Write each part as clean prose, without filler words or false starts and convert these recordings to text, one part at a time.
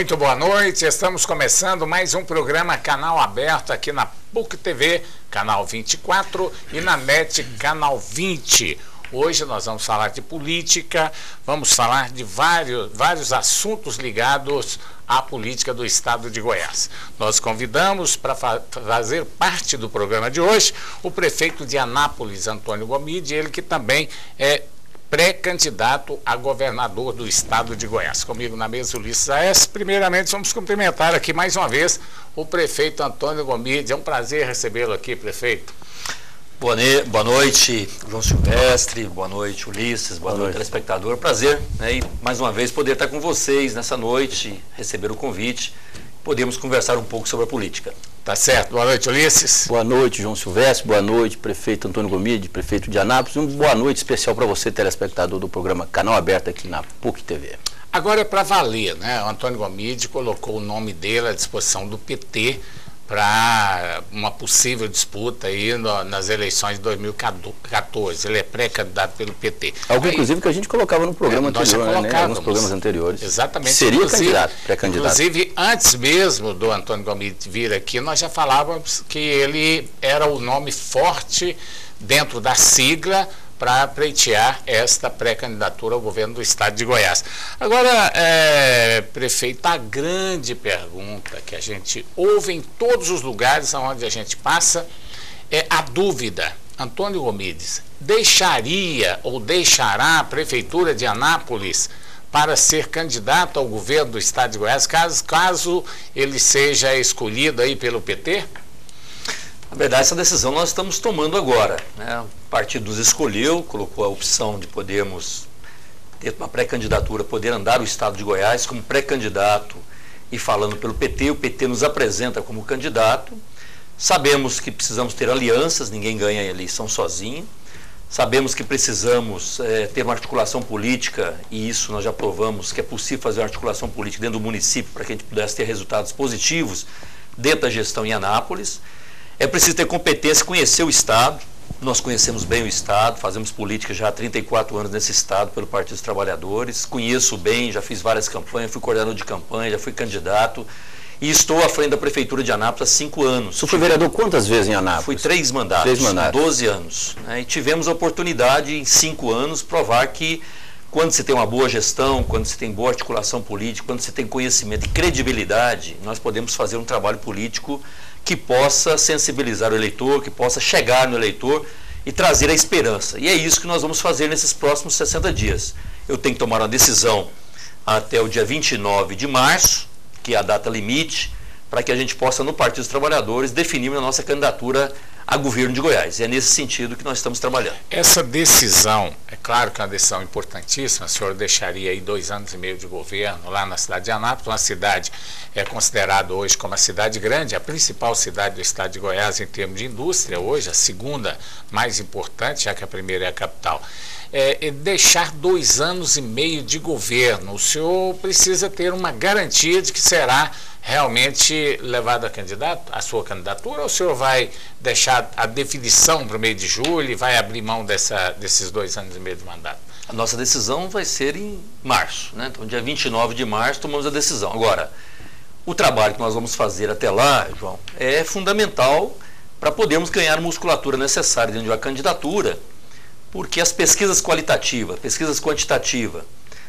Muito boa noite, estamos começando mais um programa Canal Aberto aqui na PUC TV, canal 24 e na NET, canal 20. Hoje nós vamos falar de política, vamos falar de vários assuntos ligados à política do estado de Goiás. Nós convidamos para fazer parte do programa de hoje o prefeito de Anápolis, Antônio Gomide, ele que também é pré-candidato a governador do estado de Goiás. Comigo na mesa, Ulisses Aes. Primeiramente, vamos cumprimentar aqui mais uma vez o prefeito Antônio Gomide. É um prazer recebê-lo aqui, prefeito. Boa noite, João Silvestre, boa noite, Ulisses, boa noite, telespectador. Prazer, né, e mais uma vez poder estar com vocês nessa noite, receber o convite, podemos conversar um pouco sobre a política. Tá certo. Boa noite, Ulisses. Boa noite, João Silvestre. Boa noite, prefeito Antônio Gomide, prefeito de Anápolis. Uma boa noite especial para você, telespectador do programa Canal Aberto aqui na PUC TV. Agora é para valer, né? O Antônio Gomide colocou o nome dele à disposição do PT para uma possível disputa aí nas eleições de 2014. Ele é pré-candidato pelo PT. Algo, inclusive, que a gente colocava no programa anterior, né? Alguns programas anteriores. Exatamente. Seria candidato, pré-candidato. Inclusive, antes mesmo do Antônio Gomide vir aqui, nós já falávamos que ele era o nome forte dentro da sigla para pleitear esta pré-candidatura ao governo do estado de Goiás. Agora, prefeito, a grande pergunta que a gente ouve em todos os lugares onde a gente passa é a dúvida. Antônio Gomide deixaria ou deixará a prefeitura de Anápolis para ser candidato ao governo do estado de Goiás, caso ele seja escolhido aí pelo PT? Na verdade, essa decisão nós estamos tomando agora, né? O partido nos escolheu, colocou a opção de podermos ter uma pré-candidatura, poder andar o estado de Goiás como pré-candidato e falando pelo PT. O PT nos apresenta como candidato. Sabemos que precisamos ter alianças, ninguém ganha a eleição sozinho. Sabemos que precisamos ter uma articulação política, e isso nós já provamos que é possível fazer uma articulação política dentro do município para que a gente pudesse ter resultados positivos dentro da gestão em Anápolis. É preciso ter competência, conhecer o Estado. Nós conhecemos bem o Estado, fazemos política já há 34 anos nesse Estado pelo Partido dos Trabalhadores. Conheço bem, já fiz várias campanhas, fui coordenador de campanha, já fui candidato. E estou à frente da Prefeitura de Anápolis há 5 anos. Você foi vereador quantas vezes em Anápolis? Fui 3 mandatos, 3 mandatos. 12 anos. Né? E tivemos a oportunidade em 5 anos provar que quando se tem uma boa gestão, quando se tem boa articulação política, quando se tem conhecimento e credibilidade, nós podemos fazer um trabalho político que possa sensibilizar o eleitor, que possa chegar no eleitor e trazer a esperança. E é isso que nós vamos fazer nesses próximos 60 dias. Eu tenho que tomar uma decisão até o dia 29 de março, que é a data limite, para que a gente possa, no Partido dos Trabalhadores, definir a nossa candidatura a governo de Goiás. É nesse sentido que nós estamos trabalhando. Essa decisão, é claro que é uma decisão importantíssima, o senhor deixaria aí 2 anos e meio de governo lá na cidade de Anápolis, uma cidade considerada hoje como a cidade grande, a principal cidade do estado de Goiás em termos de indústria, hoje a segunda mais importante, já que a primeira é a capital. Deixar 2 anos e meio de governo, o senhor precisa ter uma garantia de que será realmente levado a candidato, a sua candidatura, ou o senhor vai deixar a definição para o mês de julho e vai abrir mão desses 2 anos e meio de mandato? A nossa decisão vai ser em março, né? Então, dia 29 de março, tomamos a decisão. Agora, o trabalho que nós vamos fazer até lá, João, é fundamental para podermos ganhar a musculatura necessária dentro de uma candidatura, porque as pesquisas qualitativas, pesquisas quantitativas,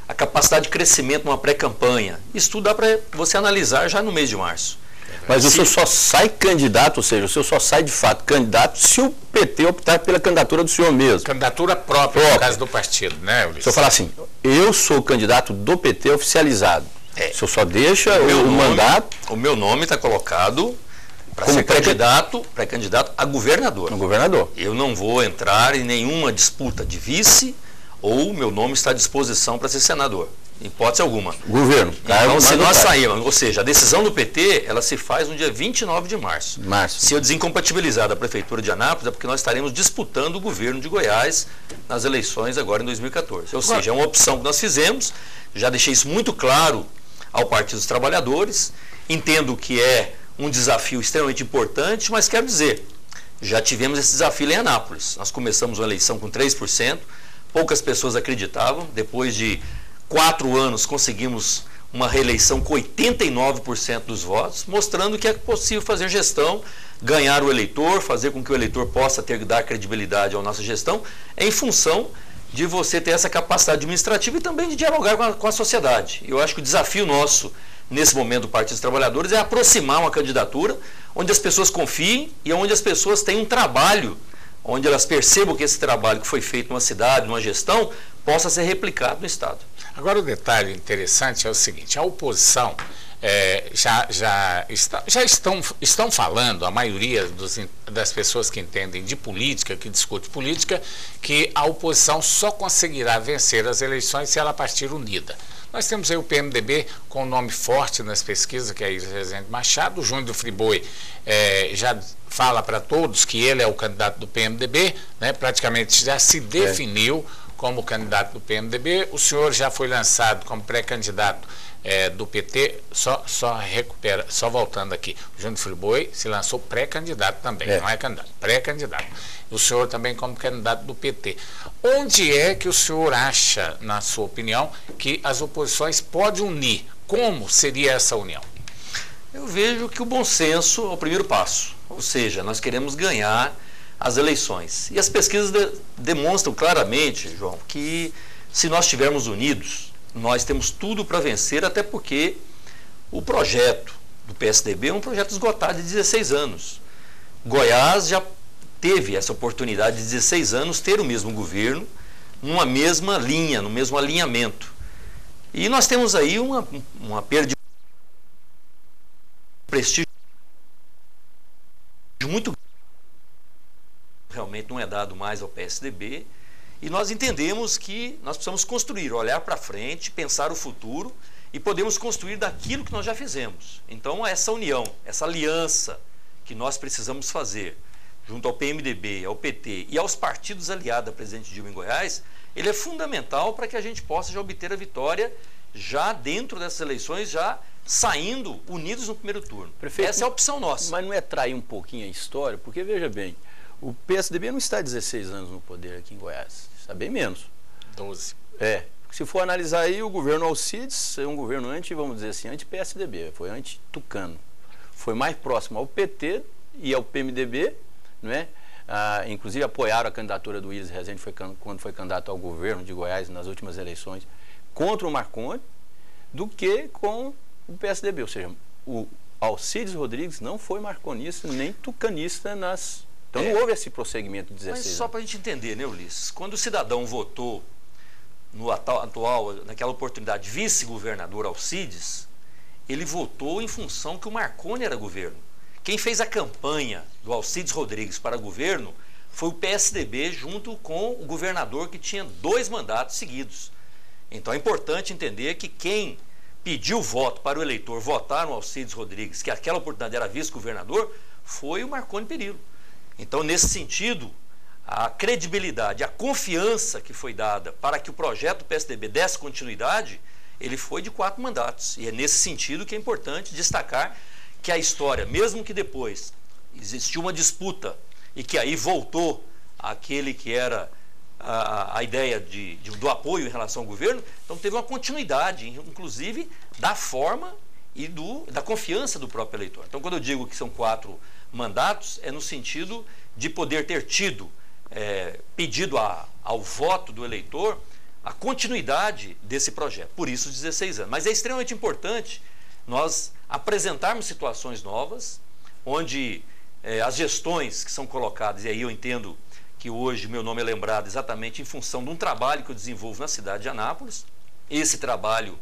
a capacidade de crescimento numa pré-campanha, isso tudo dá para você analisar já no mês de março. Mas o senhor só sai candidato, ou seja, o senhor só sai de fato candidato se o PT optar pela candidatura do senhor mesmo. Candidatura própria, no caso do partido, né, Ulisses? O senhor fala assim, eu sou candidato do PT oficializado. O senhor só deixa o mandato... O meu nome está colocado para ser pré-candidato a governador. No governador. Eu não vou entrar em nenhuma disputa de vice, ou meu nome está à disposição para ser senador, em hipótese alguma. Governo. Então, se nós sairmos, ou seja, a decisão do PT, ela se faz no dia 29 de março. Se eu desincompatibilizar da Prefeitura de Anápolis, é porque nós estaremos disputando o governo de Goiás nas eleições agora em 2014. Ou seja, é uma opção que nós fizemos, já deixei isso muito claro ao Partido dos Trabalhadores, entendo que é um desafio extremamente importante, mas quero dizer, já tivemos esse desafio em Anápolis. Nós começamos uma eleição com 3%, poucas pessoas acreditavam, depois de 4 anos conseguimos uma reeleição com 89% dos votos, mostrando que é possível fazer gestão, ganhar o eleitor, fazer com que o eleitor possa dar credibilidade à nossa gestão, em função de você ter essa capacidade administrativa e também de dialogar com a sociedade. Eu acho que o desafio nosso, nesse momento do Partido dos Trabalhadores, é aproximar uma candidatura onde as pessoas confiem e onde as pessoas têm um trabalho, onde elas percebam que esse trabalho que foi feito numa cidade, numa gestão, possa ser replicado no Estado. Agora, o detalhe interessante é o seguinte: a oposição já estão falando, a maioria das pessoas que entendem de política, que discute política, que a oposição só conseguirá vencer as eleições se ela partir unida. Nós temos aí o PMDB com um nome forte nas pesquisas, que é Iris Rezende Machado. O Júnior do Friboi já fala para todos que ele é o candidato do PMDB, né? Praticamente já se definiu como candidato do PMDB. O senhor já foi lançado como pré-candidato do PT, só voltando aqui. O Júnior Friboi se lançou pré-candidato também, não é candidato, pré-candidato. O senhor também como candidato do PT. Onde é que o senhor acha, na sua opinião, que as oposições podem unir? Como seria essa união? Eu vejo que o bom senso é o primeiro passo, ou seja, nós queremos ganhar as eleições. E as pesquisas demonstram claramente, João, que se nós estivermos unidos, nós temos tudo para vencer, até porque o projeto do PSDB é um projeto esgotado de 16 anos. Goiás já teve essa oportunidade de 16 anos ter o mesmo governo, numa mesma linha, no mesmo alinhamento. E nós temos aí uma perda de prestígio muito grande. Realmente não é dado mais ao PSDB, e nós entendemos que nós precisamos construir, olhar para frente, pensar o futuro, e podemos construir daquilo que nós já fizemos. Então, essa união, essa aliança que nós precisamos fazer, junto ao PMDB, ao PT e aos partidos aliados da presidente Dilma em Goiás, ele é fundamental para que a gente possa já obter a vitória já dentro dessas eleições, já saindo unidos no primeiro turno. Prefeito, essa é a opção nossa. Mas não é trair um pouquinho a história? Porque, veja bem, o PSDB não está há 16 anos no poder aqui em Goiás, está bem menos. 12. Se for analisar aí, o governo Alcides é um governo vamos dizer assim, anti-PSDB, foi anti-tucano. Foi mais próximo ao PT e ao PMDB, não é? Inclusive apoiaram a candidatura do Iris Rezende quando foi candidato ao governo de Goiás nas últimas eleições contra o Marconi, do que com o PSDB. Ou seja, o Alcides Rodrigues não foi marconista nem tucanista Então não houve esse prosseguimento de 16 Mas só para a gente entender, né, Ulisses? Quando o cidadão votou naquela oportunidade, vice-governador Alcides, ele votou em função que o Marconi era governo. Quem fez a campanha do Alcides Rodrigues para governo foi o PSDB junto com o governador que tinha 2 mandatos seguidos. Então é importante entender que quem pediu voto para o eleitor votar no Alcides Rodrigues, que naquela oportunidade era vice-governador, foi o Marconi Perillo. Então, nesse sentido, a credibilidade, a confiança que foi dada para que o projeto do PSDB desse continuidade, ele foi de 4 mandatos. E é nesse sentido que é importante destacar que a história, mesmo que depois existiu uma disputa e que aí voltou aquele que era a ideia do apoio em relação ao governo, então teve uma continuidade, inclusive da forma e da confiança do próprio eleitor. Então, quando eu digo que são 4 mandatos, é no sentido de poder ter tido, pedido ao voto do eleitor, a continuidade desse projeto. Por isso, 16 anos. Mas é extremamente importante nós apresentarmos situações novas, onde as gestões que são colocadas, e aí eu entendo que hoje meu nome é lembrado exatamente em função de um trabalho que eu desenvolvo na cidade de Anápolis. Esse trabalho,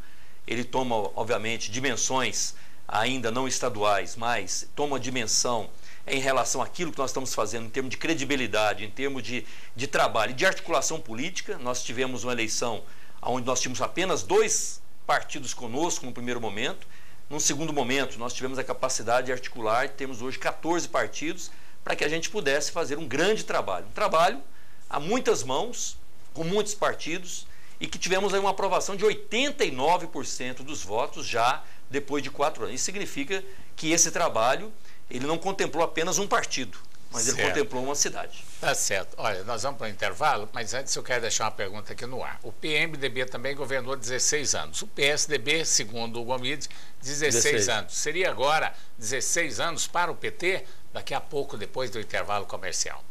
ele toma, obviamente, dimensões ainda não estaduais, mas toma uma dimensão em relação àquilo que nós estamos fazendo em termos de credibilidade, em termos de trabalho, de articulação política. Nós tivemos uma eleição onde nós tínhamos apenas 2 partidos conosco no primeiro momento. Num segundo momento, nós tivemos a capacidade de articular, temos hoje 14 partidos, para que a gente pudesse fazer um grande trabalho. Um trabalho a muitas mãos, com muitos partidos, e que tivemos aí uma aprovação de 89% dos votos já depois de 4 anos. Isso significa que esse trabalho ele não contemplou apenas um partido. mas certo. ele contemplou uma cidade. Tá certo. Olha, nós vamos para o intervalo, mas antes eu quero deixar uma pergunta aqui no ar. O PMDB também governou 16 anos. O PSDB, segundo o Gomide, 16 anos. Seria agora 16 anos para o PT? Daqui a pouco, depois do intervalo comercial.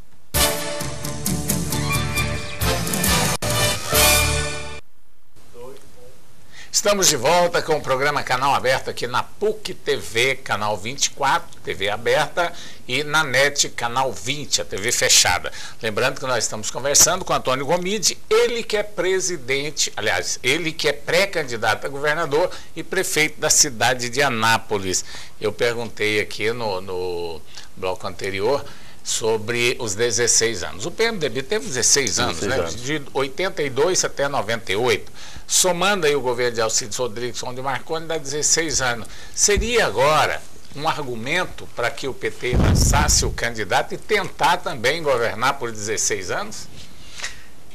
Estamos de volta com o programa Canal Aberto aqui na PUC TV, canal 24, TV aberta, e na NET, canal 20, a TV fechada. Lembrando que nós estamos conversando com Antônio Gomide, ele que é presidente, aliás, ele que é pré-candidato a governador e prefeito da cidade de Anápolis. Eu perguntei aqui no bloco anterior sobre os 16 anos. O PMDB teve 16 anos, né? De 82 até 98. Somando aí o governo de Alcides Rodrigues de Marconi, dá 16 anos. Seria agora um argumento para que o PT lançasse o candidato e tentar também governar por 16 anos?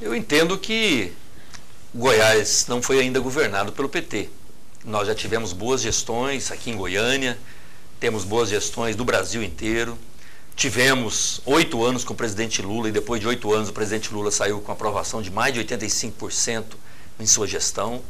Eu entendo que Goiás não foi ainda governado pelo PT. Nós já tivemos boas gestões aqui em Goiânia, temos boas gestões do Brasil inteiro. Tivemos 8 anos com o presidente Lula e depois de 8 anos o presidente Lula saiu com aprovação de mais de 85% em sua gestão.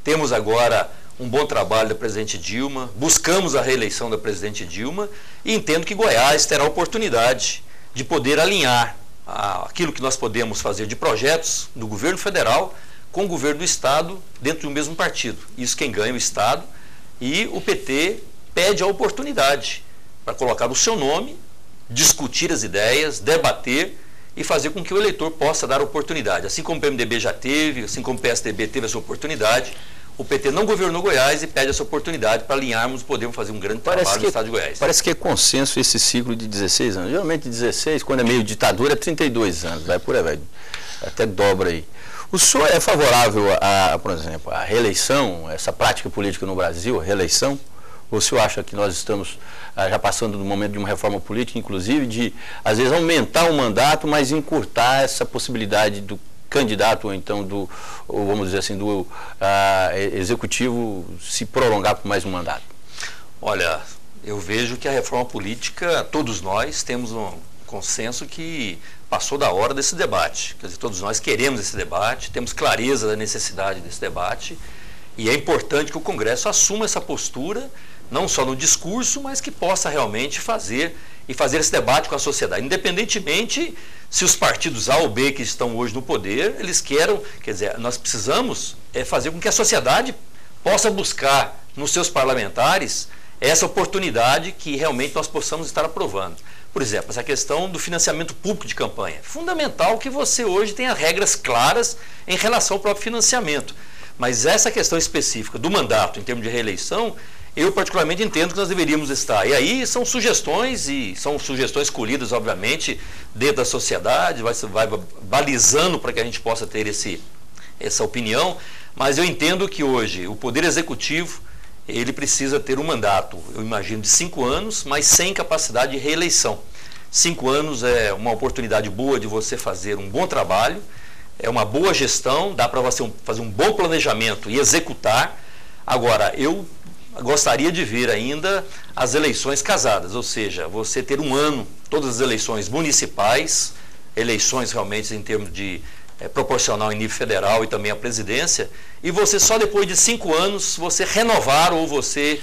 Temos agora um bom trabalho da presidente Dilma, buscamos a reeleição da presidente Dilma e entendo que Goiás terá a oportunidade de poder alinhar aquilo que nós podemos fazer de projetos do governo federal com o governo do Estado dentro de um mesmo partido. Isso quem ganha é o Estado, e o PT pede a oportunidade para colocar o seu nome, discutir as ideias, debater e fazer com que o eleitor possa dar oportunidade. Assim como o PMDB já teve, assim como o PSDB teve essa oportunidade, o PT não governou Goiás e pede essa oportunidade para alinharmos e podermos fazer um grande trabalho no estado de Goiás. Parece que é consenso esse ciclo de 16 anos. Geralmente 16, quando é meio ditadura, é 32 anos. Vai por aí, vai. Até dobra aí. O senhor é favorável por exemplo, à reeleição, essa prática política no Brasil, a reeleição? Ou o senhor acha que nós estamos já passando do momento de uma reforma política, inclusive, de, às vezes, aumentar o mandato, mas encurtar essa possibilidade do candidato, ou então ou vamos dizer assim, do executivo se prolongar por mais um mandato? Olha, eu vejo que a reforma política, todos nós temos um consenso que passou da hora desse debate. Quer dizer, todos nós queremos esse debate, temos clareza da necessidade desse debate, e é importante que o Congresso assuma essa postura, não só no discurso, mas que possa realmente fazer esse debate com a sociedade, independentemente se os partidos A ou B que estão hoje no poder, eles queiram, quer dizer, nós precisamos fazer com que a sociedade possa buscar nos seus parlamentares essa oportunidade que realmente nós possamos estar aprovando. Por exemplo, essa questão do financiamento público de campanha. É fundamental que você hoje tenha regras claras em relação ao próprio financiamento. Mas essa questão específica do mandato em termos de reeleição, eu particularmente entendo que nós deveríamos estar. E aí são sugestões, e são sugestões colhidas, obviamente, dentro da sociedade, vai balizando para que a gente possa ter essa opinião, mas eu entendo que hoje o Poder Executivo, ele precisa ter um mandato, eu imagino, de 5 anos, mas sem capacidade de reeleição. 5 anos é uma oportunidade boa de você fazer um bom trabalho, é uma boa gestão, dá para você fazer um bom planejamento e executar. Agora, eu gostaria de ver ainda as eleições casadas, ou seja, você ter um ano, todas as eleições municipais, eleições realmente em termos de proporcional em nível federal e também a presidência, e você só depois de 5 anos você renovar ou você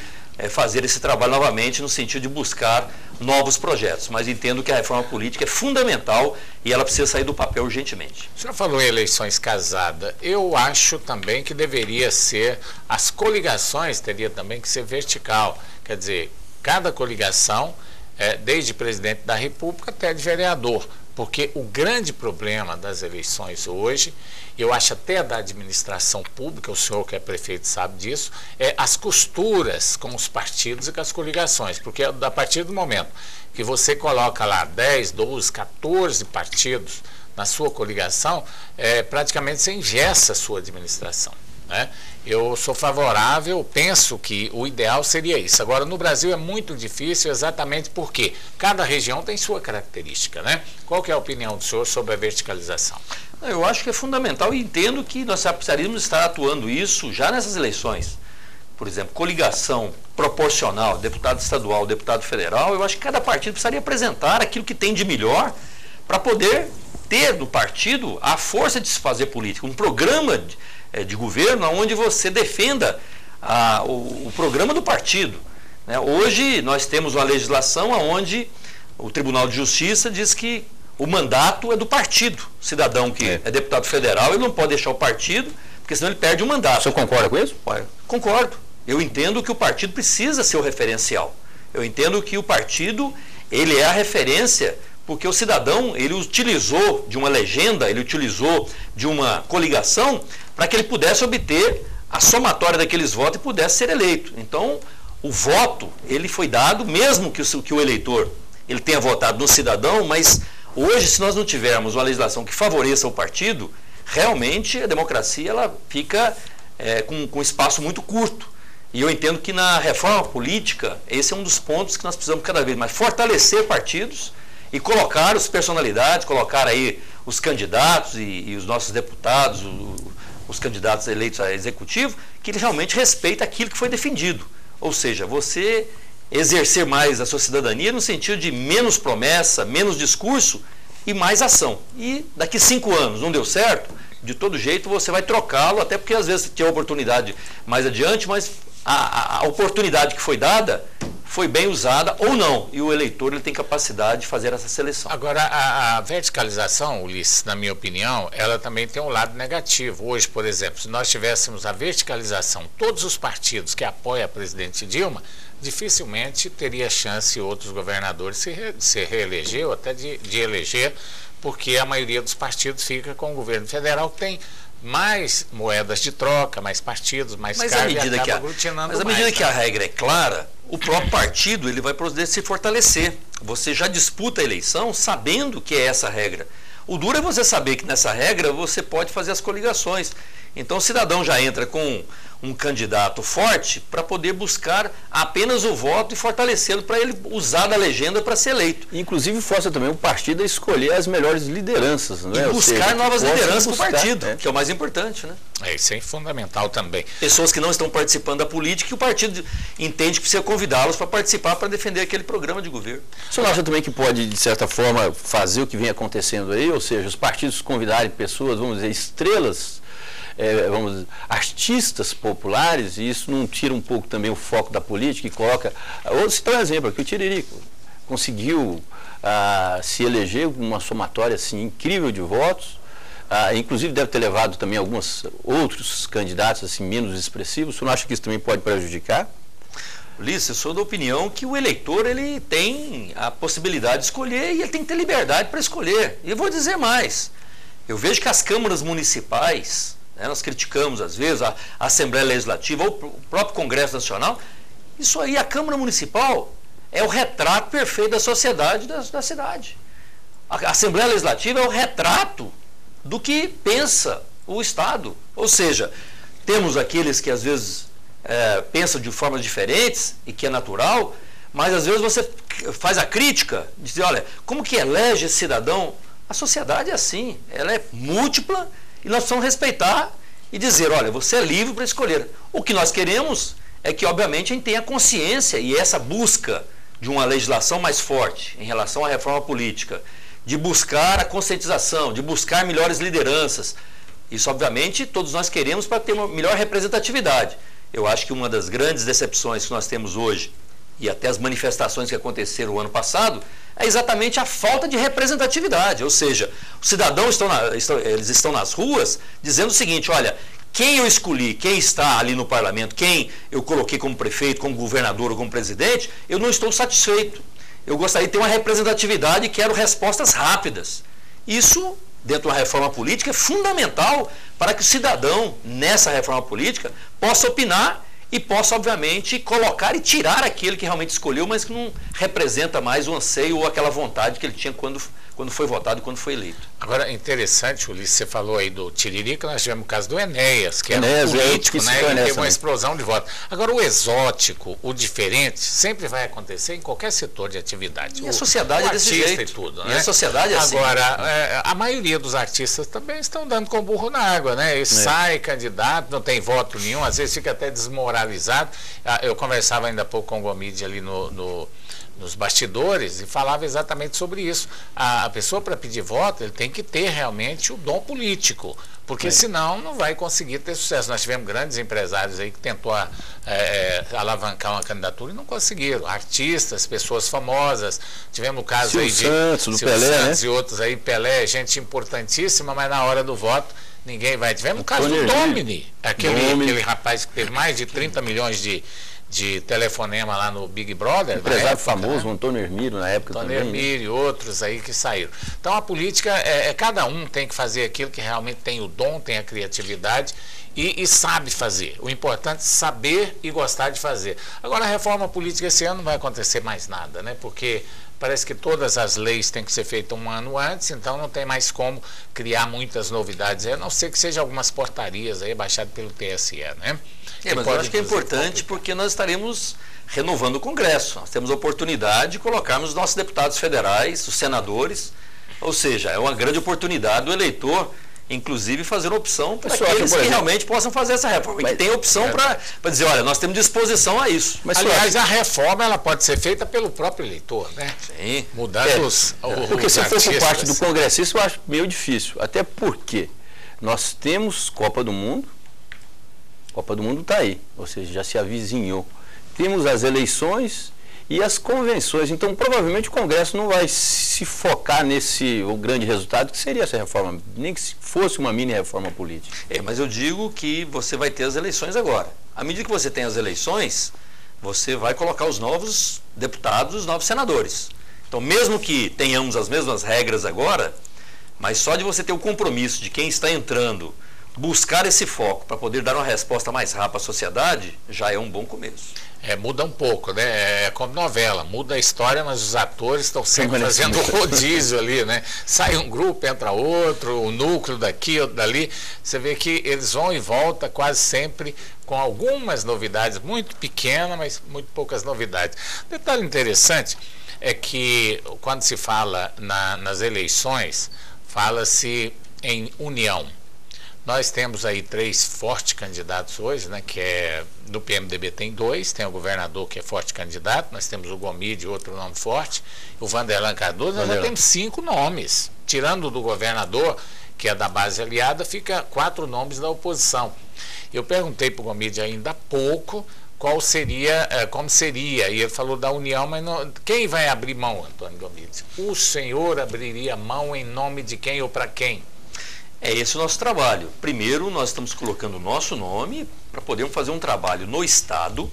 fazer esse trabalho novamente no sentido de buscar novos projetos. Mas entendo que a reforma política é fundamental e ela precisa sair do papel urgentemente. O senhor falou em eleições casadas. Eu acho também que deveria ser, as coligações teria também que ser vertical. Quer dizer, cada coligação, desde presidente da República até de vereador. Porque o grande problema das eleições hoje, eu acho até da administração pública, o senhor que é prefeito sabe disso, é as costuras com os partidos e com as coligações. Porque a partir do momento que você coloca lá 10, 12, 14 partidos na sua coligação, praticamente você engessa a sua administração, né? Eu sou favorável, penso que o ideal seria isso. Agora, no Brasil é muito difícil exatamente porque cada região tem sua característica, né? Qual que é a opinião do senhor sobre a verticalização? Eu acho que é fundamental e entendo que nós precisaríamos estar atuando isso já nessas eleições. por exemplo, coligação proporcional, deputado estadual, deputado federal, eu acho que cada partido precisaria apresentar aquilo que tem de melhor para poder ter no partido a força de se fazer política, um programa de governo onde você defenda o programa do partido. Né? Hoje nós temos uma legislação onde o Tribunal de Justiça diz que o mandato é do partido. O cidadão que é deputado federal, ele não pode deixar o partido, porque senão ele perde o mandato. O senhor concorda com isso? Concordo. Eu entendo que o partido precisa ser o referencial. Eu entendo que o partido, ele é a referência, porque o cidadão, ele utilizou de uma legenda, ele utilizou de uma coligação para que ele pudesse obter a somatória daqueles votos e pudesse ser eleito. Então, o voto, ele foi dado, mesmo que o eleitor ele tenha votado no cidadão, mas hoje, se nós não tivermos uma legislação que favoreça o partido, realmente a democracia ela fica com espaço muito curto. E eu entendo que na reforma política, esse é um dos pontos que nós precisamos cada vez mais fortalecer partidos e colocar as personalidades, colocar aí os candidatos e os nossos deputados, os candidatos eleitos a executivo, que realmente respeitem aquilo que foi defendido. Ou seja, você exercer mais a sua cidadania no sentido de menos promessa, menos discurso e mais ação. E daqui 5 anos não deu certo, de todo jeito você vai trocá-lo, até porque às vezes tem a oportunidade mais adiante, mas a oportunidade que foi dada foi bem usada ou não, e o eleitor ele tem capacidade de fazer essa seleção. Agora, a verticalização, Ulisses, na minha opinião, ela também tem um lado negativo. Hoje, por exemplo, se nós tivéssemos a verticalização, todos os partidos que apoiam a presidente Dilma, dificilmente teria chance outros governadores se reeleger ou até de eleger, porque a maioria dos partidos fica com o governo federal, que tem mais moedas de troca, mais partidos, mais cargos, e acaba aglutinando mais. Mas à medida que a regra é clara, o próprio partido ele vai poder se fortalecer. Você já disputa a eleição sabendo que é essa regra. O duro é você saber que nessa regra você pode fazer as coligações. Então o cidadão já entra com um candidato forte para poder buscar apenas o voto e fortalecê-lo para ele usar da legenda para ser eleito. Inclusive força também o partido a escolher as melhores lideranças. Não é? E buscar novas lideranças para o partido, que é o mais importante. Né? Isso é fundamental também. Pessoas que não estão participando da política e o partido entende que precisa convidá-los para participar, para defender aquele programa de governo. O senhor acha também que pode, de certa forma, fazer o que vem acontecendo aí? Ou seja, os partidos convidarem pessoas, vamos dizer, estrelas, artistas populares, e isso não tira um pouco também o foco da política e coloca... Vou citar um exemplo aqui, o Tiririca conseguiu se eleger com uma somatória assim, incrível de votos, inclusive deve ter levado também alguns outros candidatos assim, menos expressivos. O senhor não acha que isso também pode prejudicar? Ulisses, eu sou da opinião que o eleitor ele tem a possibilidade de escolher e ele tem que ter liberdade para escolher. E eu vou dizer mais, eu vejo que as câmaras municipais... Nós criticamos, às vezes, a Assembleia Legislativa ou o próprio Congresso Nacional. Isso aí, a Câmara Municipal é o retrato perfeito da sociedade da cidade. A Assembleia Legislativa é o retrato do que pensa o Estado. Ou seja, temos aqueles que, às vezes, pensam de formas diferentes e que é natural, mas, às vezes, você faz a crítica, diz, olha, como que elege esse cidadão? A sociedade é assim, ela é múltipla, e nós precisamos respeitar e dizer, olha, você é livre para escolher. O que nós queremos é que, obviamente, a gente tenha consciência e essa busca de uma legislação mais forte em relação à reforma política, de buscar a conscientização, de buscar melhores lideranças. Isso, obviamente, todos nós queremos para ter uma melhor representatividade. Eu acho que uma das grandes decepções que nós temos hoje, e até as manifestações que aconteceram o ano passado, é exatamente a falta de representatividade. Ou seja, os cidadãos eles estão nas ruas dizendo o seguinte, olha, quem eu escolhi, quem está ali no parlamento, quem eu coloquei como prefeito, como governador ou como presidente, eu não estou satisfeito. Eu gostaria de ter uma representatividade e quero respostas rápidas. Isso, dentro da reforma política, é fundamental para que o cidadão, nessa reforma política, possa opinar e possa, obviamente, colocar e tirar aquele que realmente escolheu, mas que não representa mais o anseio ou aquela vontade que ele tinha quando quando foi votado e quando foi eleito. Agora, interessante, Ulisses, você falou aí do Tiririca, nós tivemos o caso do Enéas, que era Enéas, político, né? Ele teve uma também. explosão de votos. Agora, o exótico, o diferente, sempre vai acontecer em qualquer setor de atividade. E a sociedade é desse jeito. E tudo, E né? a sociedade é assim. Agora, a maioria dos artistas também estão dando com o burro na água, né? Ele sai candidato, não tem voto nenhum, às vezes fica até desmoralizado. Eu conversava ainda há pouco com o Gomide ali nos bastidores e falava exatamente sobre isso. A pessoa, para pedir voto, ele tem que ter realmente o dom político, porque senão não vai conseguir ter sucesso. Nós tivemos grandes empresários aí que tentou alavancar uma candidatura e não conseguiram. Artistas, pessoas famosas. Tivemos o caso Silvio aí de Santos, do Silvio Pelé, Santos, né? e outros aí, Pelé, gente importantíssima, mas na hora do voto ninguém vai. Tivemos o caso Tony do Hermílio. Domini, aquele rapaz que teve mais de 30 milhões de telefonema lá no Big Brother. Empresário famoso, o Antônio Hermílio, na época Antônio também. Hermílio e outros aí que saíram. Então a política, cada um tem que fazer aquilo que realmente tem o dom, tem a criatividade e sabe fazer. O importante é saber e gostar de fazer. Agora a reforma política esse ano não vai acontecer mais nada, né? Porque parece que todas as leis têm que ser feitas um ano antes, então não tem mais como criar muitas novidades, a não ser que seja algumas portarias aí baixadas pelo TSE, né? Mas eu acho que é importante porque nós estaremos renovando o Congresso. Nós temos a oportunidade de colocarmos os nossos deputados federais, os senadores, ou seja, é uma grande oportunidade do eleitor, inclusive, fazer uma opção para aqueles que realmente possam fazer essa reforma. E que tem opção para dizer, olha, nós temos disposição a isso. Mas, aliás, a reforma ela pode ser feita pelo próprio eleitor, né? Sim. Mudando porque se for por parte do artistas. congressista, eu acho meio difícil. Até porque nós temos Copa do Mundo. Copa do Mundo está aí, ou seja, já se avizinhou. Temos as eleições e as convenções. Então, provavelmente o Congresso não vai se focar o grande resultado que seria essa reforma, nem que fosse uma mini reforma política. Mas eu digo que você vai ter as eleições agora. À medida que você tem as eleições, você vai colocar os novos deputados, os novos senadores. Então, mesmo que tenhamos as mesmas regras agora, mas só de você ter o compromisso de quem está entrando buscar esse foco para poder dar uma resposta mais rápida à sociedade, já é um bom começo. Muda um pouco, né? É como novela, muda a história, mas os atores estão sempre fazendo rodízio ali, né? Sai um grupo, entra outro, o núcleo daqui, outro dali. Você vê que eles vão e voltam quase sempre com algumas novidades, muito pequenas, mas muito poucas novidades. Detalhe interessante é que quando se fala nas eleições, fala-se em união. Nós temos aí 3 fortes candidatos hoje, né, que do PMDB tem 2, tem o governador que é forte candidato, nós temos o Gomide, outro nome forte, o Vanderlan Cardoso, nós já temos 5 nomes. Tirando do governador, que é da base aliada, fica 4 nomes da oposição. Eu perguntei para o Gomide ainda há pouco como seria, e ele falou da união, mas não, quem vai abrir mão, Antônio Gomide? O senhor abriria mão em nome de quem ou para quem? É esse o nosso trabalho. Primeiro, nós estamos colocando o nosso nome para podermos fazer um trabalho no Estado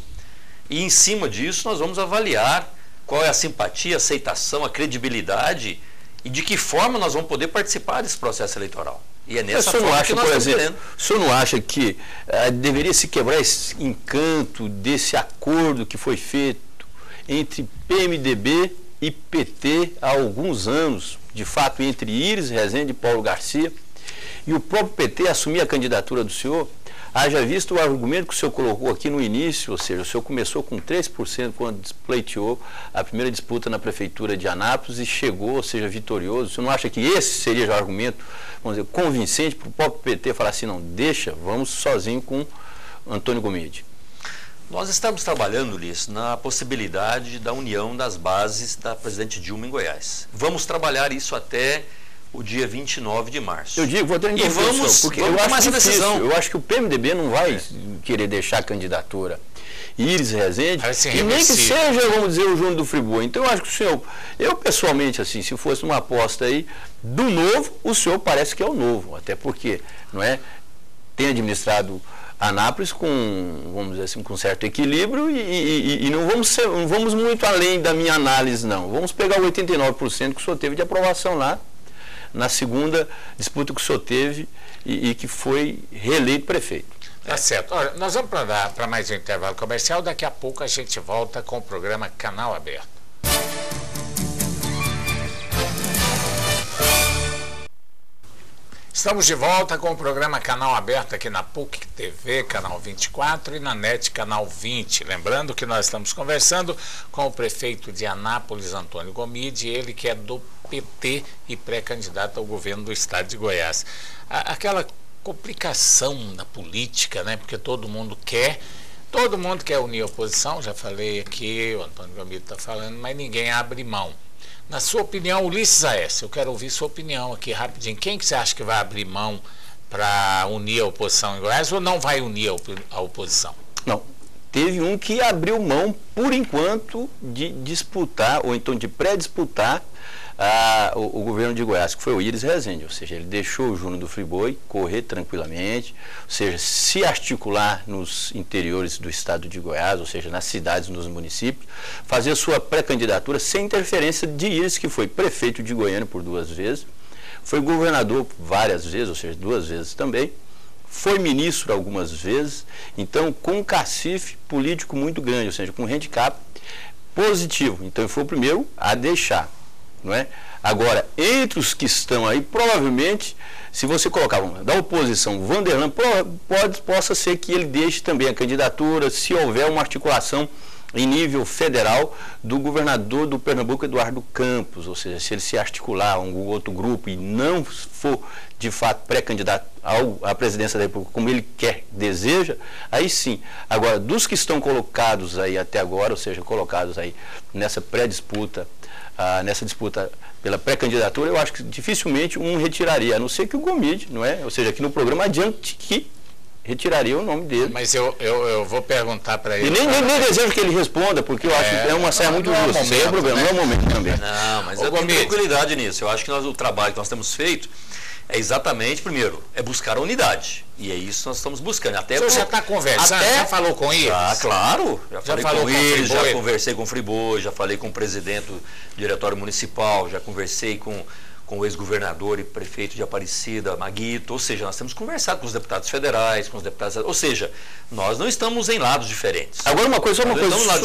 e, em cima disso, nós vamos avaliar qual é a simpatia, a aceitação, a credibilidade e de que forma nós vamos poder participar desse processo eleitoral. E é nessa forma que nós estamos querendo. O senhor não acha que deveria se quebrar esse encanto desse acordo que foi feito entre PMDB e PT há alguns anos, de fato, entre Iris Rezende e Paulo Garcia, e o próprio PT assumir a candidatura do senhor? Haja visto o argumento que o senhor colocou aqui no início, ou seja, o senhor começou com 3% quando pleiteou a primeira disputa na prefeitura de Anápolis e chegou, ou seja, vitorioso. O senhor não acha que esse seria o argumento, vamos dizer, convincente para o próprio PT falar assim, não, deixa, vamos sozinho com Antônio Gomide? Nós estamos trabalhando, Ulisses, na possibilidade da união das bases da presidente Dilma em Goiás. Vamos trabalhar isso até o dia 29 de março. Eu digo, vou ter e vamos porque eu acho essa decisão. Eu acho que o PMDB não vai querer deixar a candidatura Iris Rezende, e nem que seja, vamos dizer, o Júnior do Friboi. Então eu acho que o senhor, eu pessoalmente, assim, se fosse uma aposta aí do novo, o senhor parece que é o novo, até porque, não é, tem administrado Anápolis com, vamos dizer assim, com certo equilíbrio e não vamos muito além da minha análise, não. Vamos pegar o 89% que o senhor teve de aprovação lá, na segunda disputa que o senhor teve e que foi reeleito prefeito. Tá certo. Olha, nós vamos para mais um intervalo comercial. Daqui a pouco a gente volta com o programa Canal Aberto. Estamos de volta com o programa Canal Aberto aqui na PUC TV, Canal 24 e na NET Canal 20. Lembrando que nós estamos conversando com o prefeito de Anápolis, Antônio Gomide, ele que é do PT e pré-candidato ao governo do estado de Goiás. Aquela complicação na política, né? Porque todo mundo quer unir a oposição, já falei aqui, o Antônio Gomide está falando, mas ninguém abre mão. Na sua opinião, Ulisses Aécio, eu quero ouvir sua opinião aqui rapidinho. Quem que você acha que vai abrir mão para unir a oposição em Goiás ou não vai unir a oposição? Não. Teve um que abriu mão, por enquanto, de disputar, ou então de pré-disputar o governo de Goiás, que foi o Iris Rezende. Ou seja, ele deixou o Júnior do Friboi correr tranquilamente, ou seja, se articular nos interiores do estado de Goiás, ou seja, nas cidades, nos municípios, fazer sua pré-candidatura sem interferência de Iris, que foi prefeito de Goiânia por 2 vezes, foi governador várias vezes, ou seja, 2 vezes também, foi ministro algumas vezes, então com um cacife político muito grande, ou seja, com um handicap positivo. Então ele foi o primeiro a deixar, não é? Agora, entre os que estão aí, provavelmente, se você colocar da oposição, Vanderlan, possa ser que ele deixe também a candidatura, se houver uma articulação em nível federal do governador do Pernambuco, Eduardo Campos, ou seja, se ele se articular a algum outro grupo e não for de fato pré-candidato à presidência da República como ele quer, deseja, aí sim. Agora, dos que estão colocados aí até agora, ou seja, colocados aí nessa pré-disputa, nessa disputa pela pré-candidatura, eu acho que dificilmente um retiraria, a não ser que o Gomide, não é? Ou seja, aqui no programa adiante que retiraria o nome dele. Mas eu vou perguntar para ele. E nem desejo que ele responda, porque eu acho que é uma saia muito justa. Esse é o problema, não é o momento também. Não, mas eu tenho tranquilidade nisso. Eu acho que o trabalho que nós temos feito é exatamente, primeiro, é buscar a unidade. E é isso que nós estamos buscando. Até você já está conversando? Já falou com eles? Claro. Já falei com eles, já conversei com o Friboi, já falei com o presidente do diretório municipal, já conversei com o ex-governador e prefeito de Aparecida, Maguito, ou seja, nós temos conversado com os deputados federais, com os deputados, ou seja, nós não estamos em lados diferentes. Agora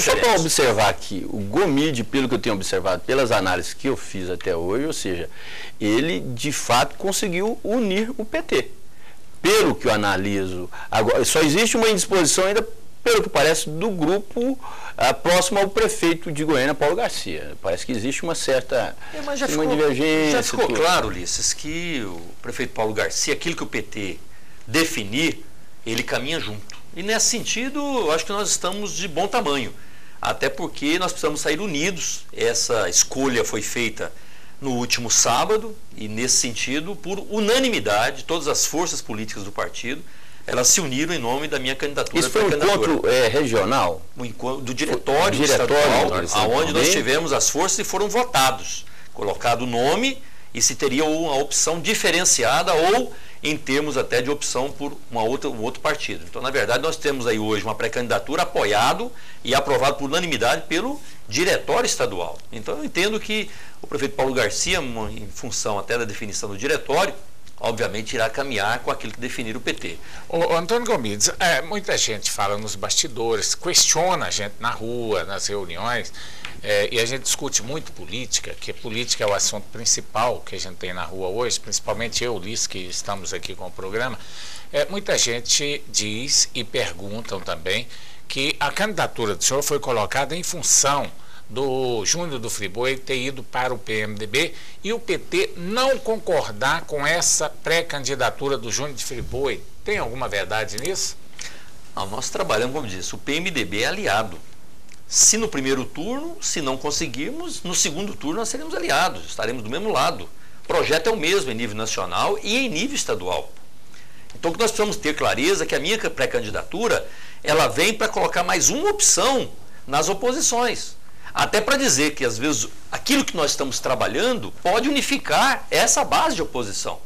só para observar aqui, o Gomide, pelo que eu tenho observado, pelas análises que eu fiz até hoje, ou seja, ele de fato conseguiu unir o PT. Pelo que eu analiso, agora, só existe uma indisposição ainda, pelo que parece, do grupo próximo ao prefeito de Goiânia, Paulo Garcia. Parece que existe uma certa divergência. Já ficou claro, Ulisses, que o prefeito Paulo Garcia, aquilo que o PT definir, ele caminha junto. E nesse sentido, eu acho que nós estamos de bom tamanho. Até porque nós precisamos sair unidos. Essa escolha foi feita no último sábado e, nesse sentido, por unanimidade, todas as forças políticas do partido, elas se uniram em nome da minha candidatura. Isso foi um encontro regional? Do diretório estadual, onde nós tivemos as forças e foram votados. Colocado o nome e se teria uma opção diferenciada ou em termos até de opção por um outro partido. Então, na verdade, nós temos aí hoje uma pré-candidatura apoiado e aprovado por unanimidade pelo diretório estadual. Então, eu entendo que o prefeito Paulo Garcia, em função até da definição do diretório, obviamente irá caminhar com aquilo que definir o PT. O Antônio Gomide, muita gente fala nos bastidores, questiona a gente na rua, nas reuniões, e a gente discute muito política, que política é o assunto principal que a gente tem na rua hoje, principalmente eu, Ulisses, que estamos aqui com o programa. Muita gente diz e perguntam também que a candidatura do senhor foi colocada em função do Júnior do Friboi ter ido para o PMDB e o PT não concordar com essa pré-candidatura do Júnior de Friboi. Tem alguma verdade nisso? Não, nós trabalhamos, como disse, o PMDB é aliado. Se no primeiro turno, se não conseguirmos, no segundo turno nós seremos aliados, estaremos do mesmo lado. O projeto é o mesmo em nível nacional e em nível estadual. Então o que nós precisamos ter clareza é que a minha pré-candidatura, ela vem para colocar mais uma opção nas oposições. Até para dizer que, às vezes, aquilo que nós estamos trabalhando pode unificar essa base de oposição.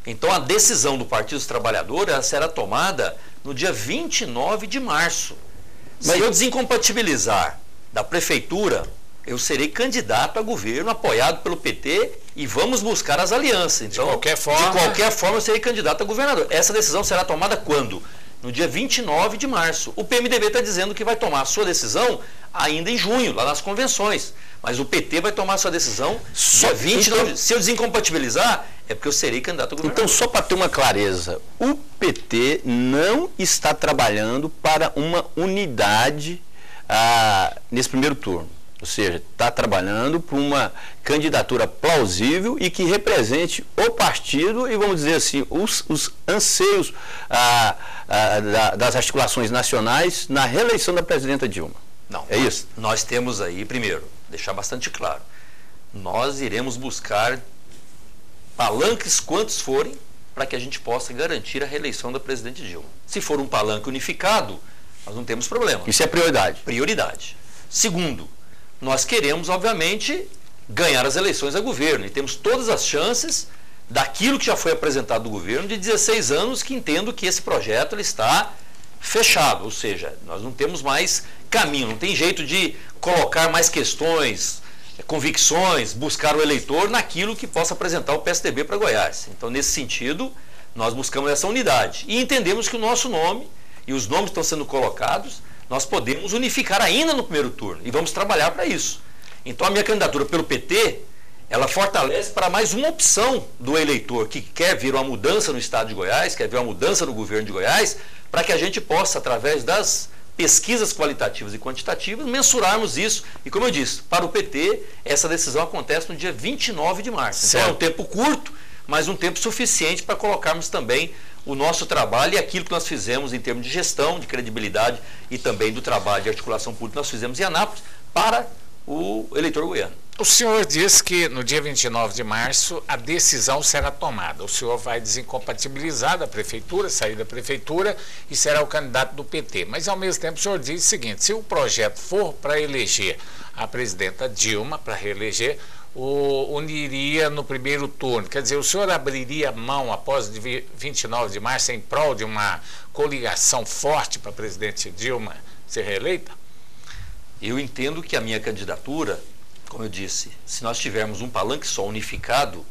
Então, a decisão do Partido dos Trabalhadores será tomada no dia 29 de março. Se eu desincompatibilizar da prefeitura, eu serei candidato a governo apoiado pelo PT e vamos buscar as alianças. Então, de qualquer forma, eu serei candidato a governador. Essa decisão será tomada quando? No dia 29 de março. O PMDB está dizendo que vai tomar a sua decisão ainda em junho, lá nas convenções. Mas o PT vai tomar a sua decisão dia 29. Se eu desincompatibilizar, é porque eu serei candidato a governador. Então, só para ter uma clareza, o PT não está trabalhando para uma unidade nesse primeiro turno. Ou seja, está trabalhando para uma candidatura plausível e que represente o partido e, vamos dizer assim, os anseios das articulações nacionais na reeleição da presidenta Dilma. Não, é isso? Nós temos aí, primeiro, deixar bastante claro, nós iremos buscar palanques quantos forem para que a gente possa garantir a reeleição da presidente Dilma. Se for um palanque unificado, nós não temos problema. Isso é prioridade. Prioridade. Segundo, nós queremos, obviamente, ganhar as eleições a governo e temos todas as chances daquilo que já foi apresentado do governo de 16 anos, que entendo que esse projeto ele está fechado, ou seja, nós não temos mais caminho, não tem jeito de colocar mais questões, convicções, buscar o eleitor naquilo que possa apresentar o PSDB para Goiás. Então, nesse sentido, nós buscamos essa unidade e entendemos que o nosso nome e os nomes que estão sendo colocados, nós podemos unificar ainda no primeiro turno e vamos trabalhar para isso. Então, a minha candidatura pelo PT, ela fortalece para mais uma opção do eleitor que quer ver uma mudança no estado de Goiás, quer ver uma mudança no governo de Goiás, para que a gente possa, através das pesquisas qualitativas e quantitativas, mensurarmos isso. E como eu disse, para o PT, essa decisão acontece no dia 29 de março. Certo. Então é um tempo curto, mas um tempo suficiente para colocarmos também o nosso trabalho e aquilo que nós fizemos em termos de gestão, de credibilidade e também do trabalho de articulação pública que nós fizemos em Anápolis para o eleitor goiano. O senhor disse que no dia 29 de março a decisão será tomada. O senhor vai desincompatibilizar da prefeitura, sair da prefeitura e será o candidato do PT. Mas, ao mesmo tempo, o senhor diz o seguinte, se o projeto for para eleger a presidenta Dilma, para reeleger, uniria no primeiro turno. Quer dizer, o senhor abriria mão após 29 de março em prol de uma coligação forte para a presidente Dilma ser reeleita? Eu entendo que a minha candidatura, como eu disse, se nós tivermos um palanque só unificado,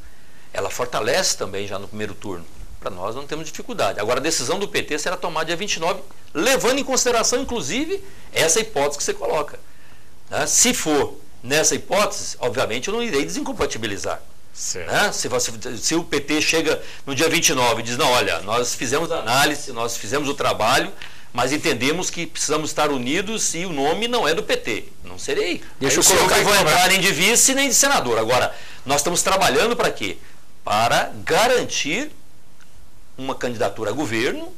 ela fortalece também já no primeiro turno. Para nós não temos dificuldade. Agora, a decisão do PT será tomada dia 29, levando em consideração, inclusive, essa hipótese que você coloca. Se for nessa hipótese, obviamente eu não irei desincompatibilizar. Se o PT chega no dia 29 e diz, não, olha, nós fizemos a análise, nós fizemos o trabalho, mas entendemos que precisamos estar unidos e o nome não é do PT. Não serei. Deixa eu colocar. Não vou entrar nem de vice nem de senador. Agora, nós estamos trabalhando para quê? Para garantir uma candidatura a governo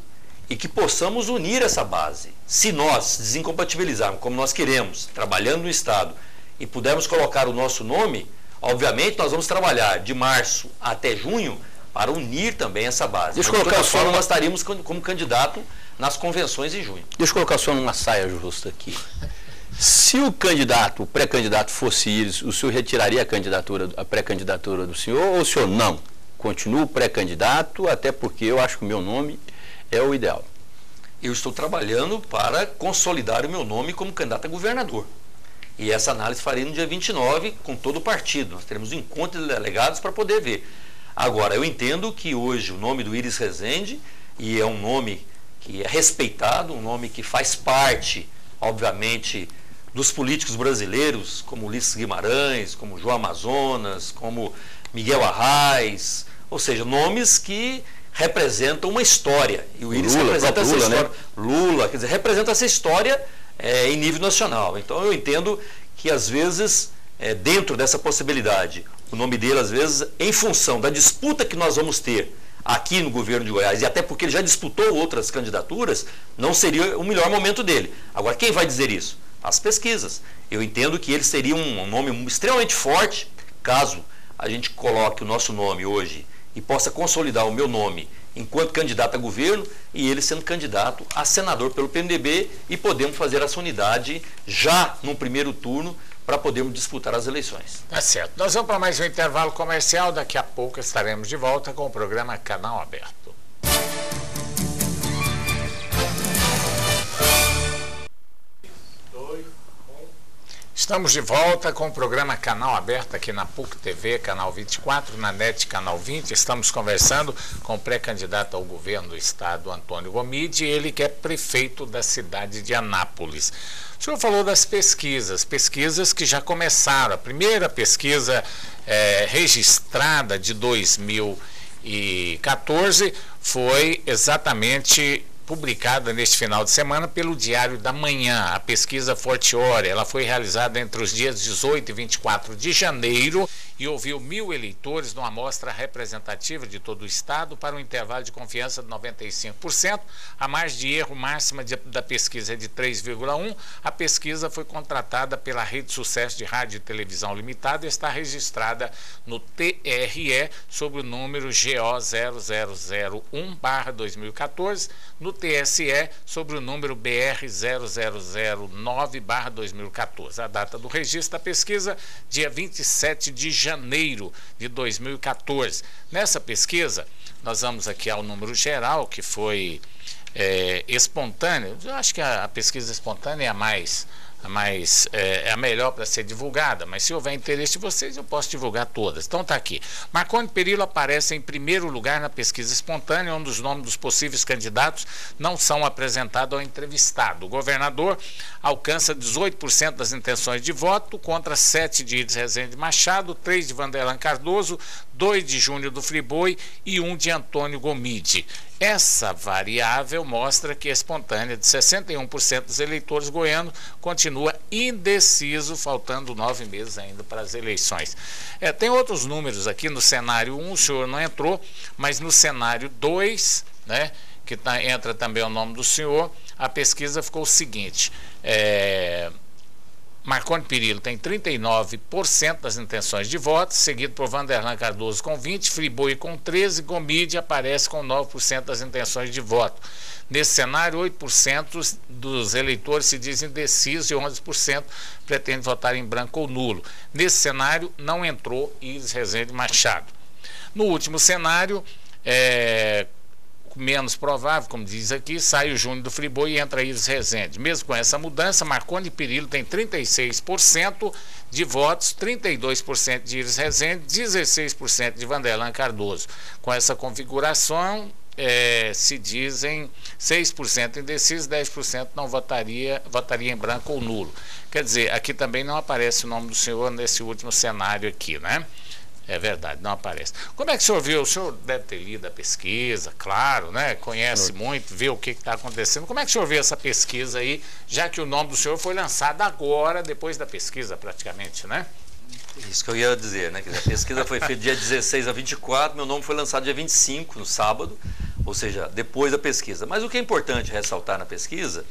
e que possamos unir essa base. Se nós desincompatibilizarmos, como nós queremos, trabalhando no Estado, e pudermos colocar o nosso nome, obviamente nós vamos trabalhar de março até junho para unir também essa base. Deixa eu colocar só nós estaríamos como candidato nas convenções em junho. Deixa eu colocar só numa saia justa aqui. Se o candidato, o pré-candidato fosse Íris, o senhor retiraria a pré-candidatura do senhor ou o senhor não? Continua o pré-candidato, até porque eu acho que o meu nome é o ideal. Eu estou trabalhando para consolidar o meu nome como candidato a governador. E essa análise farei no dia 29 com todo o partido. Nós teremos um encontro de delegados para poder ver. Agora, eu entendo que hoje o nome do Íris Rezende, e é um nome que é respeitado, um nome que faz parte, obviamente, dos políticos brasileiros, como Ulisses Guimarães, como João Amazonas, como Miguel Arraes, ou seja, nomes que representam uma história. E o Íris representa essa história. Né? Lula, quer dizer, representa essa história em nível nacional. Então eu entendo que às vezes, dentro dessa possibilidade, o nome dele às vezes, em função da disputa que nós vamos ter aqui no governo de Goiás, e até porque ele já disputou outras candidaturas, não seria o melhor momento dele. Agora, quem vai dizer isso? As pesquisas. Eu entendo que ele seria um nome extremamente forte, caso a gente coloque o nosso nome hoje e possa consolidar o meu nome enquanto candidato a governo e ele sendo candidato a senador pelo PMDB e podemos fazer essa unidade já no primeiro turno para podermos disputar as eleições. Tá certo. Nós vamos para mais um intervalo comercial. Daqui a pouco estaremos de volta com o programa Canal Aberto. Estamos de volta com o programa Canal Aberto aqui na PUC TV, canal 24, na NET, canal 20. Estamos conversando com o pré-candidato ao governo do estado, Antônio Gomide, ele que é prefeito da cidade de Anápolis. O senhor falou das pesquisas que já começaram. A primeira pesquisa registrada de 2014 foi exatamente publicada neste final de semana pelo Diário da Manhã, a pesquisa Fortiori. Ela foi realizada entre os dias 18 e 24 de janeiro e ouviu 1.000 eleitores numa amostra representativa de todo o estado para um intervalo de confiança de 95%. A margem de erro máxima da pesquisa é de 3,1%. A pesquisa foi contratada pela Rede Sucesso de Rádio e Televisão Limitada e está registrada no TRE sob o número GO0001/2014, no TSE sobre o número BR 0009/2014. A data do registro da pesquisa, dia 27 de janeiro de 2014. Nessa pesquisa, nós vamos aqui ao número geral, que foi espontâneo. Eu acho que a pesquisa espontânea é a melhor para ser divulgada, mas se houver interesse de vocês, eu posso divulgar todas. Então está aqui. Marconi Perillo aparece em primeiro lugar na pesquisa espontânea, onde os nomes dos possíveis candidatos não são apresentados ao entrevistado. O governador alcança 18% das intenções de voto, contra 7 de Iris Rezende Machado, 3 de Vanderlan Cardoso, 2 de Júnior do Friboi e 1 de Antônio Gomide. Essa variável mostra que a espontânea de 61% dos eleitores goianos continua indeciso, faltando 9 meses ainda para as eleições. Tem outros números aqui no cenário 1, o senhor não entrou, mas no cenário 2, né, que entra também o nome do senhor, a pesquisa ficou o seguinte: Marconi Perillo tem 39% das intenções de voto, seguido por Vanderlan Cardoso com 20%, Friboi com 13%, Gomide aparece com 9% das intenções de voto. Nesse cenário, 8% dos eleitores se dizem indecisos e 11% pretendem votar em branco ou nulo. Nesse cenário, não entrou Iris Rezende Machado. No último cenário, menos provável, como diz aqui, sai o Júnior do Friboi e entra Iris Rezende. Mesmo com essa mudança, Marconi Perillo tem 36% de votos, 32% de Iris Rezende, 16% de Vanderlan Cardoso. Com essa configuração, se dizem 6% indecisos, 10% não votaria em branco ou nulo. Quer dizer, aqui também não aparece o nome do senhor nesse último cenário aqui, né? É verdade, não aparece. Como é que o senhor viu? O senhor deve ter lido a pesquisa, claro, né? Conhece muito, vê o que está acontecendo. Como é que o senhor viu essa pesquisa aí, já que o nome do senhor foi lançado agora, depois da pesquisa, praticamente, né? Isso que eu ia dizer, né? Quer dizer, a pesquisa foi feita dia 16 a 24, meu nome foi lançado dia 25, no sábado, ou seja, depois da pesquisa. Mas o que é importante ressaltar na pesquisa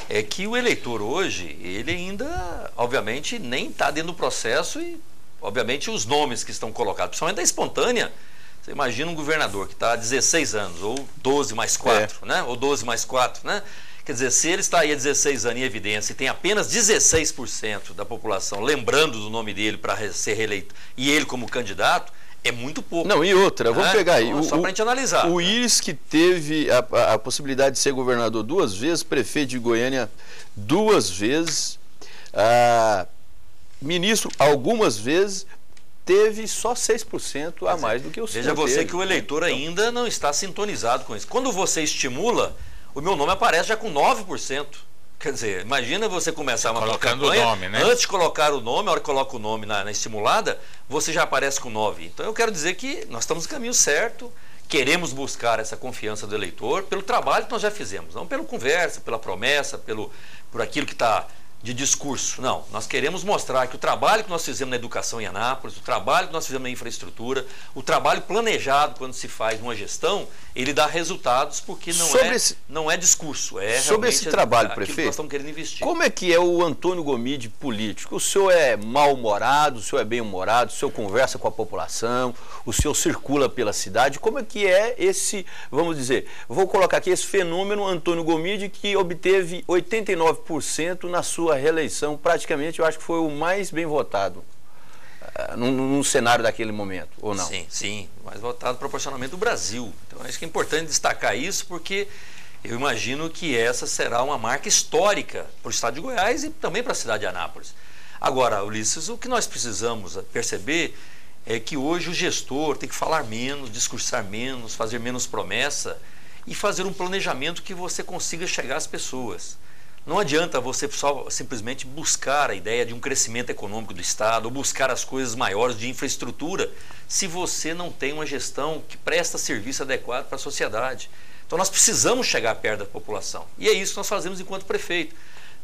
é que o eleitor hoje, ele ainda, obviamente, nem está dentro do processo e, obviamente, os nomes que estão colocados, principalmente da espontânea. Você imagina um governador que está há 16 anos, ou 12 mais 4, né? Ou 12 mais 4, né? Quer dizer, se ele está aí há 16 anos em evidência e tem apenas 16% da população lembrando do nome dele para ser reeleito, e ele como candidato, é muito pouco. Não, e outra, vamos pegar aí. Então, só para a gente analisar. O Iris, que teve a possibilidade de ser governador 2 vezes, prefeito de Goiânia 2 vezes, ministro algumas vezes, teve só 6% a mais do que o senhor. Veja você que o eleitor ainda não está sintonizado com isso. Quando você estimula, o meu nome aparece já com 9%. Quer dizer, imagina você começar uma campanha, o nome, né? Antes de colocar o nome, a hora que coloca o nome na estimulada, você já aparece com 9%. Então eu quero dizer que nós estamos no caminho certo, queremos buscar essa confiança do eleitor pelo trabalho que nós já fizemos, não pela conversa, pela promessa, por aquilo que está de discurso. Não, nós queremos mostrar que o trabalho que nós fizemos na educação em Anápolis, o trabalho que nós fizemos na infraestrutura, o trabalho planejado quando se faz uma gestão, ele dá resultados porque não é discurso, é sobre esse trabalho, prefeito, que nós estamos querendo investir. Como é que é o Antônio Gomide político? O senhor é mal-humorado, o senhor é bem-humorado, o senhor conversa com a população, o senhor circula pela cidade, como é que é esse, vamos dizer, vou colocar aqui esse fenômeno Antônio Gomide, que obteve 89% na sua reeleição, praticamente eu acho que foi o mais bem votado num cenário daquele momento, ou não? Sim, mais votado proporcionalmente do Brasil. Então acho que é importante destacar isso, porque eu imagino que essa será uma marca histórica para o estado de Goiás e também para a cidade de Anápolis. Agora, Ulisses, o que nós precisamos perceber é que hoje o gestor tem que falar menos, discursar menos, fazer menos promessa e fazer um planejamento que você consiga chegar às pessoas. Não adianta você só simplesmente buscar a ideia de um crescimento econômico do Estado ou buscar as coisas maiores de infraestrutura se você não tem uma gestão que presta serviço adequado para a sociedade. Então nós precisamos chegar perto da população. E é isso que nós fazemos enquanto prefeito.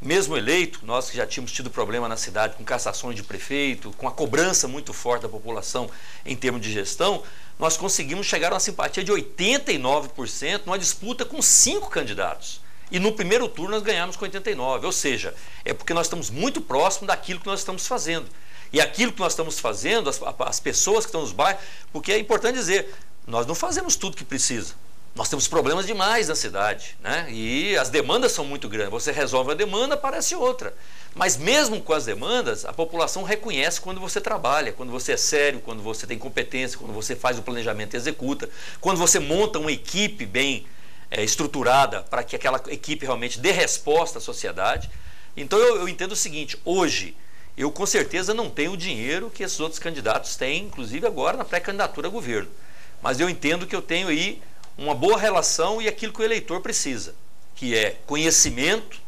Mesmo eleito, nós que já tínhamos tido problema na cidade com cassações de prefeito, com a cobrança muito forte da população em termos de gestão, nós conseguimos chegar a uma simpatia de 89% numa disputa com 5 candidatos. E no primeiro turno nós ganhamos com 89%, ou seja, é porque nós estamos muito próximos daquilo que nós estamos fazendo. E aquilo que nós estamos fazendo, as pessoas que estão nos bairros, porque é importante dizer, nós não fazemos tudo que precisa. Nós temos problemas demais na cidade, né? E as demandas são muito grandes. Você resolve a demanda, aparece outra. Mas mesmo com as demandas, a população reconhece quando você trabalha, quando você é sério, quando você tem competência, quando você faz o planejamento e executa, quando você monta uma equipe bem estruturada para que aquela equipe realmente dê resposta à sociedade. Então eu entendo o seguinte, hoje eu com certeza não tenho o dinheiro que esses outros candidatos têm, inclusive agora na pré-candidatura a governo. Mas eu entendo que eu tenho aí uma boa relação e aquilo que o eleitor precisa, que é conhecimento,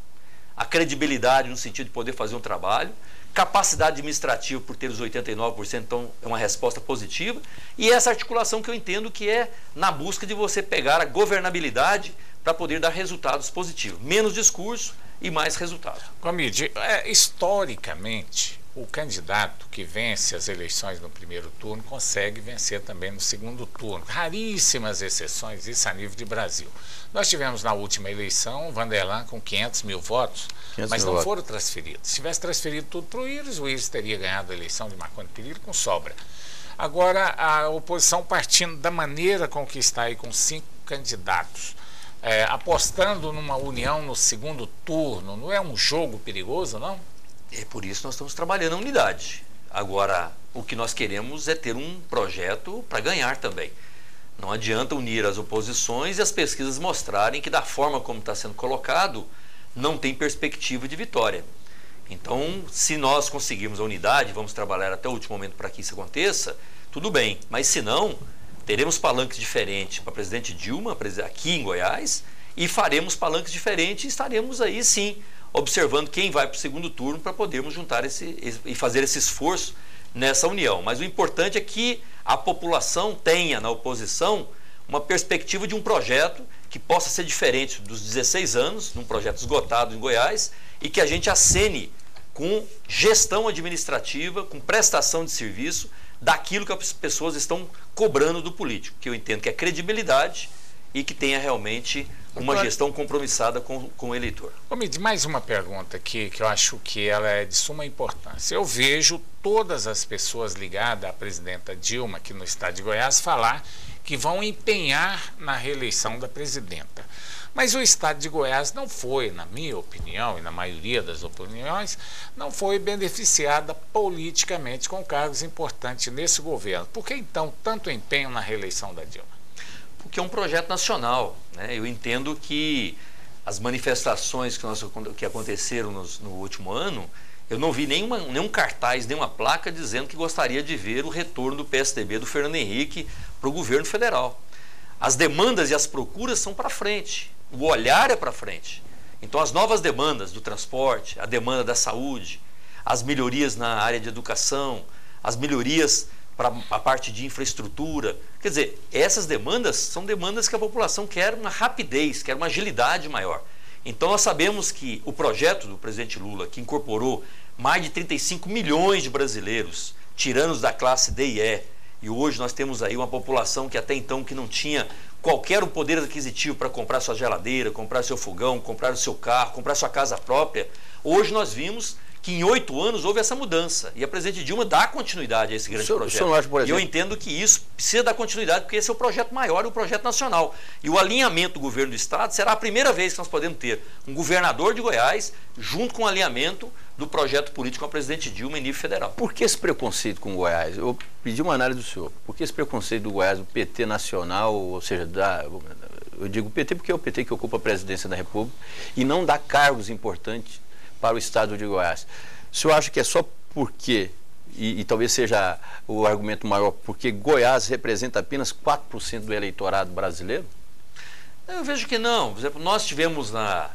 a credibilidade no sentido de poder fazer um trabalho, capacidade administrativa por ter os 89%, então é uma resposta positiva, e essa articulação que eu entendo que é na busca de você pegar a governabilidade para poder dar resultados positivos. Menos discurso e mais resultado. Gomide, historicamente, o candidato que vence as eleições no primeiro turno consegue vencer também no segundo turno. Raríssimas exceções, isso a nível de Brasil. Nós tivemos na última eleição o Vanderlan com 500 mil votos, mas não foram transferidos. Se tivesse transferido tudo para o Íris teria ganhado a eleição de Marconi Perillo com sobra. Agora, a oposição partindo da maneira com que está aí, com 5 candidatos, apostando numa união no segundo turno, não é um jogo perigoso, não? É por isso que nós estamos trabalhando a unidade. Agora, o que nós queremos é ter um projeto para ganhar também. Não adianta unir as oposições e as pesquisas mostrarem que da forma como está sendo colocado, não tem perspectiva de vitória. Então, se nós conseguirmos a unidade, vamos trabalhar até o último momento para que isso aconteça, tudo bem. Mas se não, teremos palanques diferentes para a presidente Dilma, aqui em Goiás, e faremos palanques diferentes e estaremos aí sim, observando quem vai para o segundo turno para podermos juntar e fazer esse esforço nessa união. Mas o importante é que a população tenha na oposição uma perspectiva de um projeto que possa ser diferente dos 16 anos, num projeto esgotado em Goiás, e que a gente acene com gestão administrativa, com prestação de serviço, daquilo que as pessoas estão cobrando do político, que eu entendo que é credibilidade e que tenha realmente uma gestão compromissada com o eleitor. Gomide, mais uma pergunta aqui que eu acho que ela é de suma importância. Eu vejo todas as pessoas ligadas à presidenta Dilma aqui no estado de Goiás falar que vão empenhar na reeleição da presidenta. Mas o estado de Goiás não foi, na minha opinião e na maioria das opiniões, não foi beneficiada politicamente com cargos importantes nesse governo. Por que então tanto empenho na reeleição da Dilma? Porque é um projeto nacional, né? Eu entendo que as manifestações que aconteceram no último ano, eu não vi nenhum cartaz, nenhuma placa dizendo que gostaria de ver o retorno do PSDB, do Fernando Henrique, para o governo federal. As demandas e as procuras são para frente, o olhar é para frente. Então as novas demandas do transporte, a demanda da saúde, as melhorias na área de educação, as melhorias para a parte de infraestrutura. Quer dizer, essas demandas são demandas que a população quer uma rapidez, quer uma agilidade maior. Então nós sabemos que o projeto do presidente Lula, que incorporou mais de 35 milhões de brasileiros, tirando-os da classe D e E, e hoje nós temos aí uma população que até então que não tinha qualquer poder aquisitivo para comprar sua geladeira, comprar seu fogão, comprar o seu carro, comprar sua casa própria, hoje nós vimos que em 8 anos houve essa mudança. E a presidente Dilma dá continuidade a esse grande projeto. Acha, por exemplo, e eu entendo que isso precisa dar continuidade, porque esse é o projeto maior e o projeto nacional. E o alinhamento do governo do Estado será a primeira vez que nós podemos ter um governador de Goiás junto com o alinhamento do projeto político com a presidente Dilma em nível federal. Por que esse preconceito com o Goiás? Eu pedi uma análise do senhor. Por que esse preconceito do Goiás, do PT nacional, ou seja, eu digo PT porque é o PT que ocupa a presidência da República, e não dá cargos importantes para o estado de Goiás? O senhor acha que é só porque, e talvez seja o argumento maior, porque Goiás representa apenas 4% do eleitorado brasileiro? Eu vejo que não. Por exemplo, nós tivemos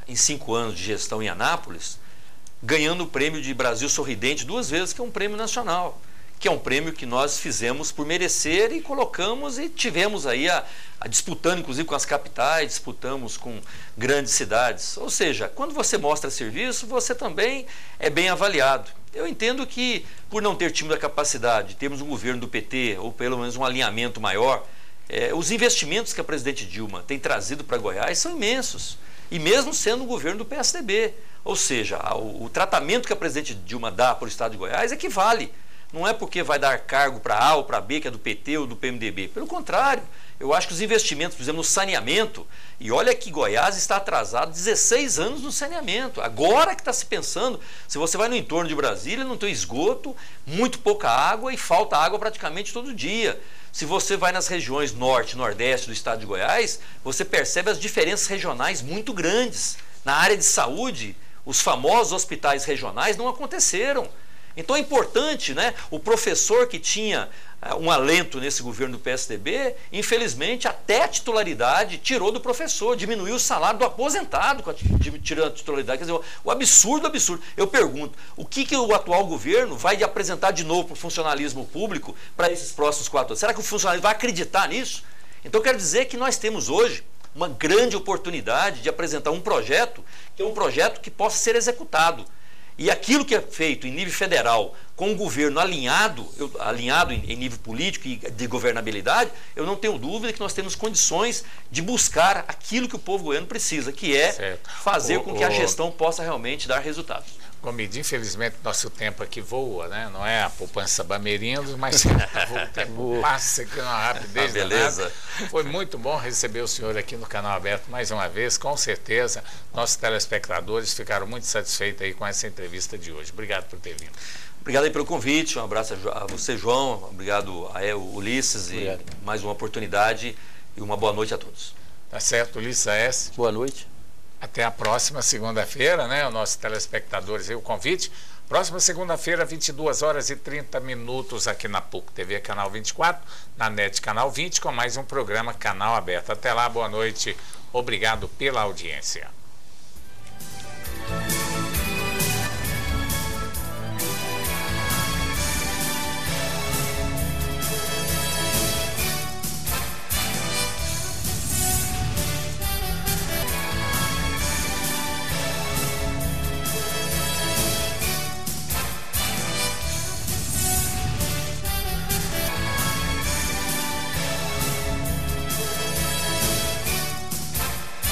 em 5 anos de gestão em Anápolis, ganhando o prêmio de Brasil Sorridente 2 vezes, que é um prêmio nacional, que é um prêmio que nós fizemos por merecer e colocamos e tivemos aí disputando inclusive com as capitais, disputamos com grandes cidades. Ou seja, quando você mostra serviço, você também é bem avaliado. Eu entendo que, por não ter tido a capacidade de termos um governo do PT, ou pelo menos um alinhamento maior, os investimentos que a presidente Dilma tem trazido para Goiás são imensos, e mesmo sendo um governo do PSDB. Ou seja, o tratamento que a presidente Dilma dá para o estado de Goiás equivale. Não é porque vai dar cargo para A ou para B, que é do PT ou do PMDB. Pelo contrário, eu acho que os investimentos, por exemplo, no saneamento, e olha que Goiás está atrasado 16 anos no saneamento. Agora que está se pensando, se você vai no entorno de Brasília, não tem esgoto, muito pouca água e falta água praticamente todo dia. Se você vai nas regiões norte e nordeste do estado de Goiás, você percebe as diferenças regionais muito grandes. Na área de saúde, os famosos hospitais regionais não aconteceram. Então é importante, né? O professor que tinha um alento nesse governo do PSDB, infelizmente até a titularidade tirou do professor, diminuiu o salário do aposentado tirando a titularidade. Quer dizer, o absurdo, absurdo. Eu pergunto, o que o atual governo vai apresentar de novo para o funcionalismo público para esses próximos 4 anos? Será que o funcionalismo vai acreditar nisso? Então eu quero dizer que nós temos hoje uma grande oportunidade de apresentar um projeto que é um projeto que possa ser executado. E aquilo que é feito em nível federal, com o governo alinhado em nível político e de governabilidade, eu não tenho dúvida que nós temos condições de buscar aquilo que o povo goiano precisa, que é fazer com que a gestão possa realmente dar resultados. Gomide, infelizmente nosso tempo aqui voa, né? Não é a poupança Bamerindos, mas o tempo passa aqui numa rapidez beleza. Danada. Foi muito bom receber o senhor aqui no Canal Aberto mais uma vez. Com certeza, nossos telespectadores ficaram muito satisfeitos aí com essa entrevista de hoje. Obrigado por ter vindo. Obrigado aí pelo convite, um abraço a você, João, obrigado a Ulisses, obrigado. E mais uma oportunidade e uma boa noite a todos. Tá certo, Ulisses A.S. Boa noite. Até a próxima segunda-feira, né? Os nossos telespectadores aí, o convite. Próxima segunda-feira, 22h30 aqui na PUC TV Canal 24, na NET Canal 20, com mais um programa Canal Aberto. Até lá, boa noite. Obrigado pela audiência.